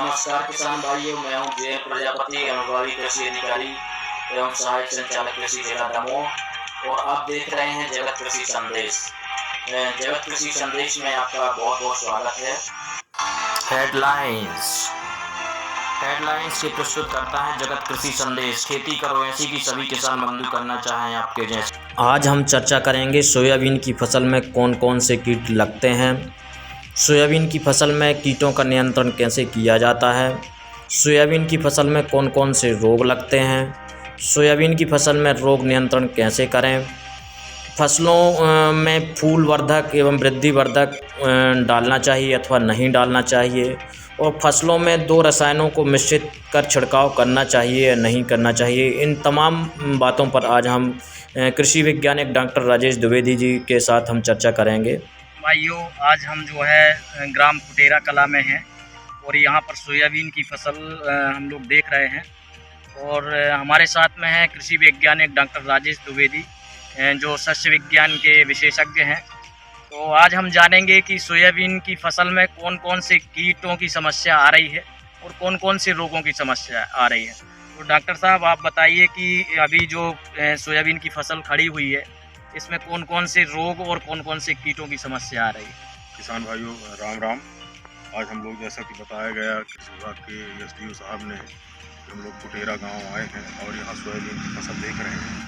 नमस्कार किसान भाइयों, मैं हूं जयंत प्रजापति, अनुभवी कृषि अधिकारी एवं सहायक संचालक कृषि जिला दमोह और आप देख रहे हैं जगत कृषि संदेश। जगत कृषि संदेश में आपका बहुत बहुत स्वागत है। हेडलाइंस की प्रस्तुत करता है जगत कृषि संदेश। खेती करो ऐसी कि सभी किसान बंधु करना चाहें आपके जैसे। आज हम चर्चा करेंगे सोयाबीन की फसल में कौन कौन से कीट लगते हैं, सोयाबीन की फसल में कीटों का नियंत्रण कैसे किया जाता है, सोयाबीन की फसल में कौन कौन से रोग लगते हैं, सोयाबीन की फसल में रोग नियंत्रण कैसे करें, फसलों में फूल वर्धक एवं वृद्धि वर्धक डालना चाहिए अथवा नहीं डालना चाहिए, और फसलों में 2 रसायनों को मिश्रित कर छिड़काव करना चाहिए या नहीं करना चाहिए। इन तमाम बातों पर आज हम कृषि वैज्ञानिक डॉक्टर राजेश द्विवेदी जी के साथ हम चर्चा करेंगे। भाइयों, आज हम जो है ग्राम कुटेरा कला में हैं और यहाँ पर सोयाबीन की फसल हम लोग देख रहे हैं और हमारे साथ में है कृषि वैज्ञानिक डॉक्टर राजेश द्विवेदी जो सस्य विज्ञान के विशेषज्ञ हैं। तो आज हम जानेंगे कि सोयाबीन की फसल में कौन कौन से कीटों की समस्या आ रही है और कौन कौन से रोगों की समस्या आ रही है। तो डॉक्टर साहब, आप बताइए कि अभी जो सोयाबीन की फसल खड़ी हुई है, इसमें कौन कौन से रोग और कौन कौन से कीटों की समस्या आ रही है। किसान भाइयों, राम राम। आज हम लोग, जैसा कि बताया गया कृषि विभाग के एसडीओ साहब ने, हम लोग कुटेरा गांव आए हैं और यहाँ सोयाबीन की फसल देख रहे हैं।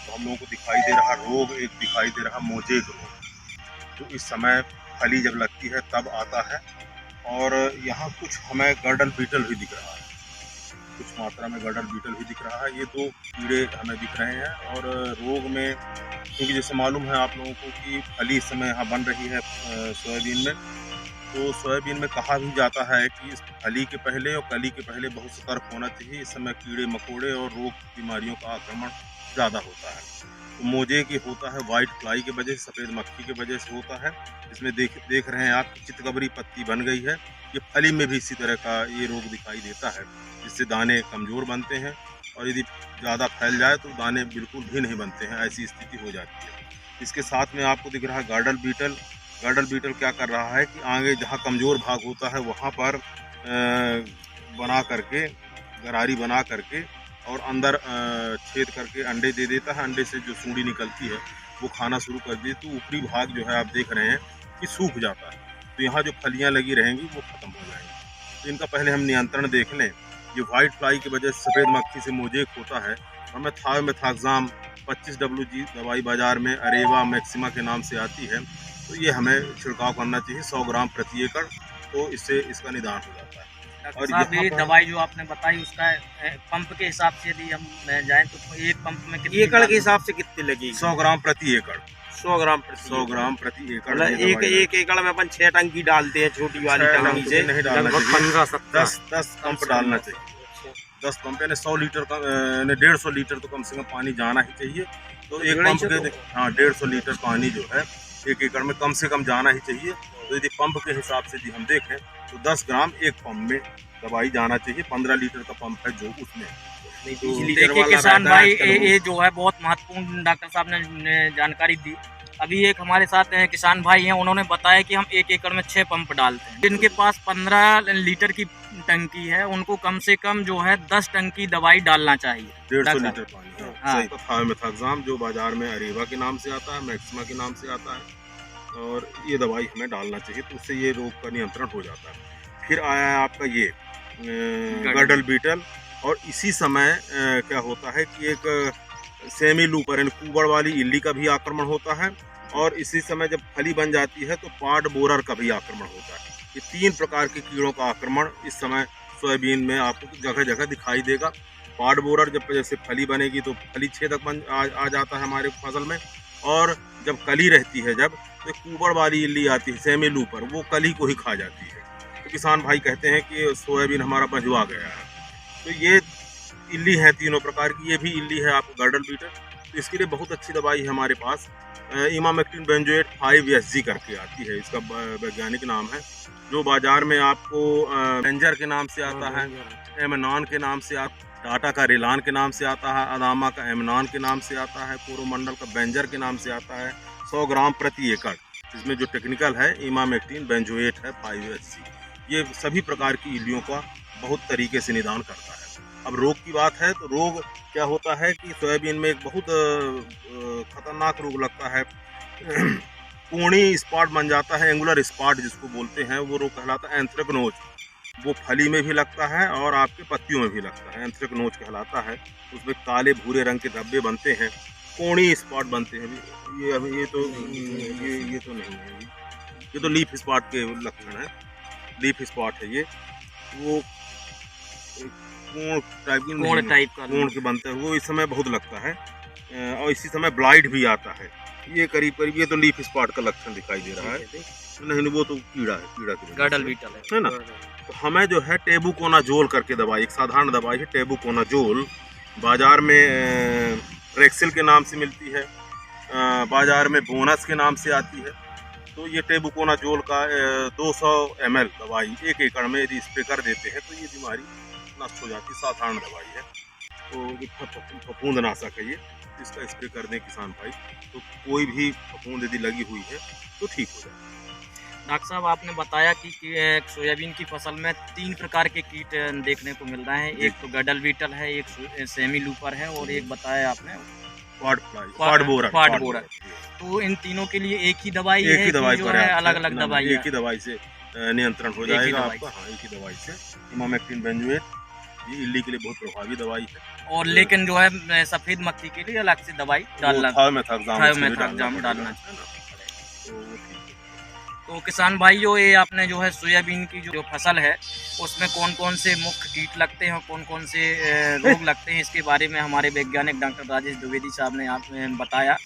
तो हम लोगों को दिखाई दे रहा रोग, एक दिखाई दे रहा मोजेक रोग, जो इस समय फली जब लगती है तब आता है। और यहाँ कुछ हमें गर्डल बीटल भी दिख रहा है, कुछ मात्रा में गर्डल बीटल भी दिख रहा है। ये 2 कीड़े हमें दिख रहे हैं। और रोग में, क्योंकि जैसे मालूम है आप लोगों को कि फली इस समय यहाँ बन रही है सोयाबीन में, तो सोयाबीन में कहा भी जाता है कि इस फली के पहले और कली के पहले बहुत सतर्क होना चाहिए। इस समय कीड़े मकोड़े और रोग बीमारियों का आक्रमण ज़्यादा होता है। तो मोजेक ये होता है वाइट फ्लाई की वजह से, सफ़ेद मक्खी की वजह से होता है। इसमें देख रहे हैं आप, चितकबरी पत्ती बन गई है। ये फली में भी इसी तरह का ये रोग दिखाई देता है, जिससे दाने कमज़ोर बनते हैं और यदि ज़्यादा फैल जाए तो दाने बिल्कुल भी नहीं बनते हैं, ऐसी स्थिति हो जाती है। इसके साथ में आपको दिख रहा है गार्डल बीटल। गार्डल बीटल क्या कर रहा है कि आगे जहाँ कमज़ोर भाग होता है वहाँ पर बना करके, गरारी बना करके और अंदर छेद करके अंडे दे देता है। अंडे से जो सूंडी निकलती है वो खाना शुरू कर दी, तो ऊपरी भाग जो है आप देख रहे हैं कि सूख जाता है। तो यहाँ जो फलियाँ लगी रहेंगी वो ख़त्म हो जाएंगी। तो इनका पहले हम नियंत्रण देख लें। ये वाइट फ्लाई की वजह से सफ़ेद मक्खी से मोजेक होता है। हमें थायोमेथाक्साम 25 WG दवाई बाज़ार में अरेवा मैक्सिमा के नाम से आती है, तो ये हमें छिड़काव करना चाहिए 100 ग्राम प्रति एकड़, तो इससे इसका निदान हो जाता है। और ये दवाई जो आपने बताई उसका पंप के हिसाब से यदि हम जाएं तो एक पंप में कितनी एकड़ के हिसाब से कितनी लगेगी? 100 ग्राम प्रति एकड़। 100 ग्राम प्रति एकड़। एक एकड़ में अपन 6 टंकी डालते हैं, छोटी वाली टंकी से नहीं डालना चाहिए, 15-17 10 पंप डालना चाहिए। 10 पंप यानी 100 लीटर का 150 लीटर तो कम से कम पानी जाना ही चाहिए। तो एक पंप के 150 लीटर पानी जो है एक एकड़ में कम से कम जाना ही चाहिए। तो यदि पंप के हिसाब से यदि हम देखें तो 10 ग्राम एक पंप में दवाई जाना चाहिए। 15 लीटर का पंप है जो उसमें। देखिए किसान भाई, ये जो है बहुत महत्वपूर्ण डॉक्टर साहब ने जानकारी दी। अभी एक हमारे साथ किसान भाई हैं, उन्होंने बताया कि हम एक एकड़ में 6 पंप डालते हैं। जिनके पास 15 लीटर की टंकी है उनको कम से कम जो है 10 टंकी दवाई डालना चाहिए। 150 लीटर पानी। हाँ। थायोमेथाक्साम जो बाजार में अरेवा के नाम से आता है, मैक्सिमा के नाम से आता है, और ये दवाई हमें डालना चाहिए, तो उससे ये रोग का नियंत्रण हो जाता है। फिर आया है आपका ये गर्डल बीटल। और इसी समय क्या होता है कि एक सेमी लूपर यानी कुबड़ वाली इल्ली का भी आक्रमण होता है। और इसी समय जब फली बन जाती है तो पाड बोरर का भी आक्रमण होता है। ये 3 प्रकार के कीड़ों का आक्रमण इस समय सोयाबीन में आपको जगह जगह दिखाई देगा। पाड बोरर जब जैसे फली बनेगी तो फली छेदक आ जाता है हमारे फसल में, और जब कली रहती है जब, तो कुबड़ वाली इल्ली आती है सेमी लूपर, वो कली को ही खा जाती है। तो किसान भाई कहते हैं कि सोयाबीन हमारा बंझवा गया है। तो ये इल्ली है 3 प्रकार की, ये भी इल्ली है आपको गर्डल बीटल। तो इसके लिए बहुत अच्छी दवाई है हमारे पास, इमामेक्टिन बेंजोएट 5SG करके आती है, इसका वैज्ञानिक नाम है, जो बाजार में आपको बेंजर के नाम से आता है, एमनॉन के नाम से आता है, टाटा का रेलान के नाम से आता है, अदामा का एमनॉन के नाम से आता है, कोरोमंडल का बेंजर के नाम से आता है। 100 ग्राम प्रति एकड़। इसमें जो टेक्निकल है इमामेक्टिन बेंजोएट है 5SG। ये सभी प्रकार की इल्लियों का बहुत तरीके से निदान करता है। अब रोग की बात है तो रोग क्या होता है कि सोयाबीन में एक बहुत खतरनाक रोग लगता है कोणी स्पॉट बन जाता है, एंगुलर स्पॉट जिसको बोलते हैं, वो रोग कहलाता है एंथ्रेक्नोज। वो फली में भी लगता है और आपके पत्तियों में भी लगता है, एंथ्रेक्नोज कहलाता है। उसमें काले भूरे रंग के धब्बे बनते हैं, कोणी स्पॉट बनते हैं। ये तो नहीं है, ये तो लीफ स्पॉट के लक्षण है, लीफ स्पॉट है ये। वो कोण के बनते हैं, वो इस समय बहुत लगता है और इसी समय ब्लाइट भी आता है। ये करीब ये तो लीफ स्पॉट का लक्षण दिखाई दे रहा है। नहीं, वो तो कीड़ा है, कीड़ा की गार्डल बीटल है ना। तो हमें जो है टेबुकोनाजोल करके दवाई, एक साधारण दवाई है टेबुकोनाजोल, बाजार में रेक्सिल के नाम से मिलती है, बाजार में बोनस के नाम से आती है। तो ये टेबुकोनाजोल का 200 ml दवाई 1 एकड़ में यदि स्प्रे कर देते हैं तो ये बीमारी नष्ट हो जाती है। साधारण दवाई है, तो फफूंदनाशक है ये, इसका स्प्रे कर दें किसान भाई तो कोई भी फफूंद यदि लगी हुई है तो ठीक हो जाए। डॉक्टर साहब, आपने बताया कि सोयाबीन की फसल में 3 प्रकार के कीट देखने को मिल रहे हैं। एक तो गडल बीटल है, एक सेमी लूपर है और एक बताया आपने क्वाड बोरर। तो इन तीनों के लिए एक ही दवाई है, अलग अलग दवाई? एक ही दवाई से नियंत्रण हो जाएगा आपका। हाँ, एक ही दवाई से। इमामेक्टिन बेंजोएट ये इल्ली के लिए बहुत प्रभावी दवाई है। और लेकिन जो है सफेद मक्खी के लिए अलग से दवाई डालना, थायोमेथाक्साम डालना चाहिए। तो किसान भाइयों, ये आपने जो है सोयाबीन की जो फसल है उसमें कौन कौन से मुख्य कीट लगते हैं और कौन कौन से रोग लगते हैं, इसके बारे में हमारे वैज्ञानिक डॉक्टर राजेश द्विवेदी साहब ने आपने बताया।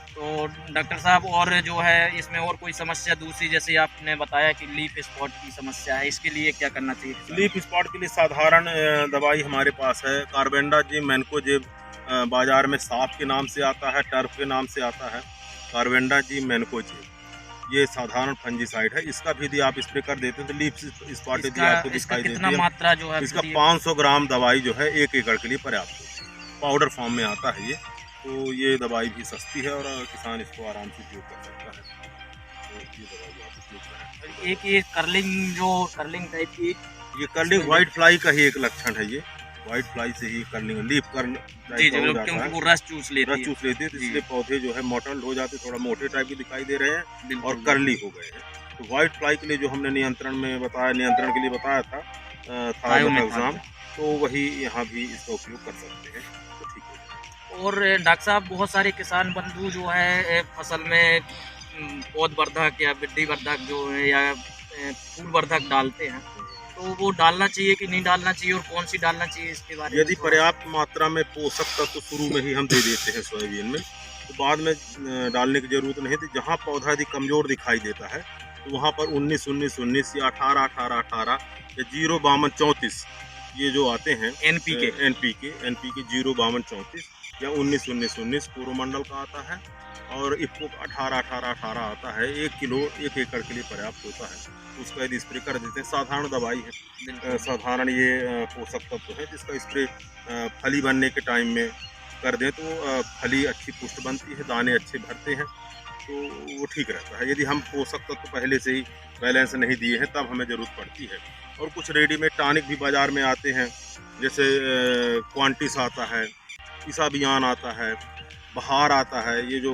तो डॉक्टर साहब, और जो है इसमें और कोई समस्या दूसरी, जैसे आपने बताया कि लीफ स्पॉट की समस्या है, इसके लिए क्या करना चाहिए? लीफ स्पॉट के लिए साधारण दवाई हमारे पास है, कार्बेंडाजिम मैनकोजेब, बाजार में साफ के नाम से आता है, टर्फ के नाम से आता है, कार्बेंडाजिम मैनकोजेब। ये साधारण फंजीसाइड है, इसका भी यदि आप स्प्रे कर देते हैं तो लीफ स्पॉट यदि आपको दिखाई देती है, मात्रा जो है इसका 500 ग्राम दवाई जो है 1 एकड़ के लिए पर्याप्त है। पाउडर फॉर्म में आता है ये, तो ये दवाई भी सस्ती है और किसान इसको आराम से उपयोग कर सकता है। तो ये दवाई आप उपयोग करें। एक ये कर्लिंग टाइप की, ये कर्लिंग व्हाइट फ्लाई का ही एक लक्षण है। ये व्हाइट फ्लाई से ही कर्लिंग लीफ क्योंकि वो रस चूस लेती है तो इसलिए पौधे जो है मोटल्ड हो जाते, थोड़ा मोटे टाइप के दिखाई दे रहे हैं और कर्ली हो गए हैं। तो व्हाइट फ्लाई के लिए जो हमने नियंत्रण के लिए बताया था थायोमेथाक्साम, तो वही यहाँ भी इसका उपयोग कर सकते हैं तो ठीक है। और डॉक्टर साहब, बहुत सारे किसान बंधु जो है फसल में पौधवर्धक या वृद्धिवर्धक जो है या फूलवर्धक डालते हैं, तो वो डालना चाहिए कि नहीं डालना चाहिए और कौन सी डालना चाहिए, इसके बारे में? यदि पर्याप्त मात्रा में पोषक तत्व शुरू में ही हम दे देते हैं सोयाबीन में तो बाद में डालने की जरूरत नहीं थी। जहाँ पौधा यदि कमजोर दिखाई देता है तो वहाँ पर 19-19-19 या 18-18-18 या 0-52-34 ये जो आते हैं एनपीके 0-52-34 या 19-19-19 कोरोमंडल का आता है और इफ्को 18-18-18 आता है। 1 किलो 1 एकड़ के लिए पर्याप्त होता है। उसका यदि स्प्रे कर देते हैं, साधारण दवाई है, साधारण ये पोषक तत्व है जिसका स्प्रे फली बनने के टाइम में कर दें तो फली अच्छी पुष्ट बनती है, दाने अच्छे भरते हैं, तो वो ठीक रहता है। यदि हम पोषक तत्व पहले से ही बैलेंस नहीं दिए हैं तब हमें ज़रूरत पड़ती है। और कुछ रेडीमेड टॉनिक भी बाज़ार में आते हैं, जैसे क्वांटिस आता है, इसाबियान आता है, बहार आता है, ये जो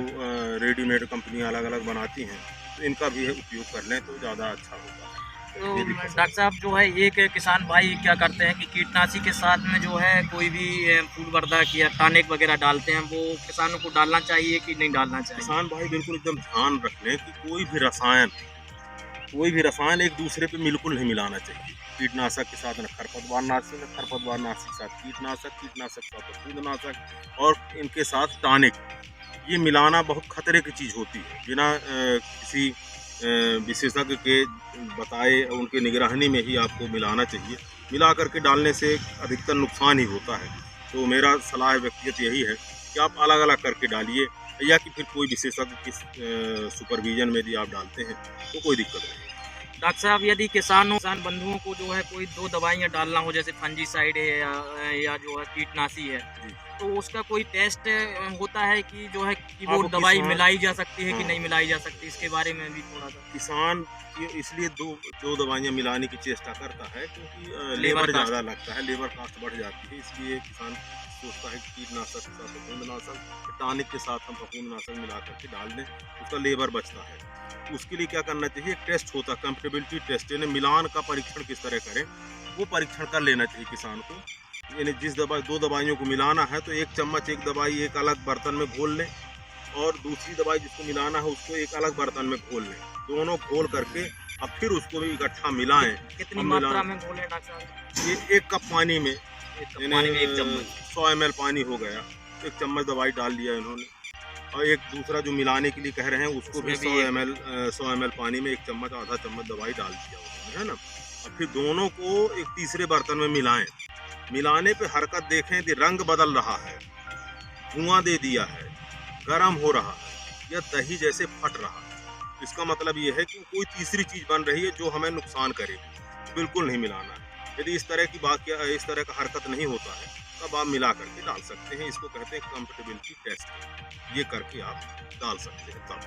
रेडीमेड कंपनियां अलग अलग बनाती हैं, तो इनका भी उपयोग कर लें तो ज़्यादा अच्छा होगा। तो डॉक्टर साहब, जो है एक किसान भाई क्या करते हैं कि कीटनाशी के साथ में जो है कोई भी फूलवर्धक या टॉनिक वगैरह डालते हैं, वो किसानों को डालना चाहिए कि नहीं डालना चाहिए? किसान भाई बिल्कुल एकदम ध्यान रख लें कि कोई भी रसायन एक दूसरे पे बिल्कुल नहीं मिलाना चाहिए। कीटनाशक के साथ न खरपतवारनाशी के साथ कीटनाशक के साथ फफूंदनाशक और इनके साथ टॉनिक, ये मिलाना बहुत खतरे की चीज़ होती है। बिना किसी विशेषज्ञ के बताए उनके निगरानी में ही आपको मिलाना चाहिए। मिला करके डालने से अधिकतर नुकसान ही होता है। तो मेरा सलाह व्यक्तिगत यही है कि आप अलग अलग करके डालिए, या कि फिर कोई विशेषज्ञ के सुपरविजन में यदि आप डालते हैं तो कोई दिक्कत नहीं। डॉक्टर साहब, यदि किसान बंधुओं को जो है कोई 2 दवाइयाँ डालना हो, जैसे फंजीसाइड है या जो है कीटनाशी है, तो उसका कोई टेस्ट होता है कि जो है कि वो अब दवाई किसान- मिलाई जा सकती है कि हाँ। नहीं मिलाई जा सकती, इसके बारे में भी थोड़ा सा। किसान इसलिए दो दवाइयाँ मिलाने की चेष्टा करता है क्योंकि लेबर लेबर कास्ट। ज़्यादा लगता है, लेबर कास्ट बढ़ जाती है, इसलिए किसान सोचता है कि कीटनाशक के साथ फफूंदनाशक, टॉनिक के साथ हम फफूंदनाशक मिला करके डाल दें, उसका लेबर बचता है। उसके लिए क्या करना चाहिए, एक टेस्ट होता है कंपेटेबिलिटी टेस्ट, यानी मिलान का परीक्षण किस तरह करें, वो परीक्षण कर लेना चाहिए किसान को। यानी जिस दो दवाइयों को मिलाना है तो एक चम्मच एक दवाई एक अलग बर्तन में घोल लें और दूसरी दवाई जिसको मिलाना है उसको एक अलग बर्तन में घोल लें, दोनों घोल करके अब फिर उसको भी इकट्ठा मिलाएं। कितनी अब मात्रा मिलाएं। में घोलें डॉक्टर साहब? ये 1 कप पानी में, एक कप यानी पानी में 1 चम्मच। 100 ml पानी हो गया, 1 चम्मच दवाई डाल दिया इन्होंने, और एक दूसरा जो मिलाने के लिए कह रहे हैं उसको भी उसमें भी 100 ml पानी में 1 चम्मच आधा चम्मच दवाई डाल दिया उन्होंने, है ना। अब फिर दोनों को एक तीसरे बर्तन में मिलाएं। मिलाने पे हरकत देखें कि रंग बदल रहा है, धुआं दे दिया है, गर्म हो रहा है या दही जैसे फट रहा है, इसका मतलब ये है कि कोई तीसरी चीज़ बन रही है जो हमें नुकसान करे, बिल्कुल नहीं मिलाना है। यदि इस तरह की बात या इस तरह का हरकत नहीं होता है तब आप मिला करके डाल सकते हैं, इसको कहते हैं कंपेटेबिलिटी टेस्ट, ये करके आप डाल सकते हैं तब।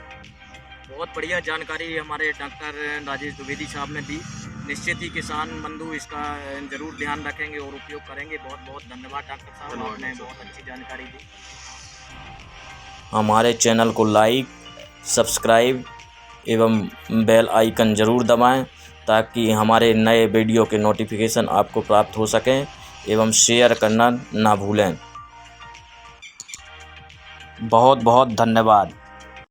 बहुत बढ़िया जानकारी हमारे डॉक्टर राजेश द्विवेदी साहब ने दी। निश्चित ही किसान बंधु इसका जरूर ध्यान रखेंगे और उपयोग करेंगे। बहुत बहुत धन्यवाद डॉक्टर साहब, धन्यवाद आपने सर। बहुत अच्छी जानकारी दी। हमारे चैनल को लाइक, सब्सक्राइब एवं बेल आइकन ज़रूर दबाएं ताकि हमारे नए वीडियो के नोटिफिकेशन आपको प्राप्त हो सकें एवं शेयर करना ना भूलें। बहुत बहुत धन्यवाद।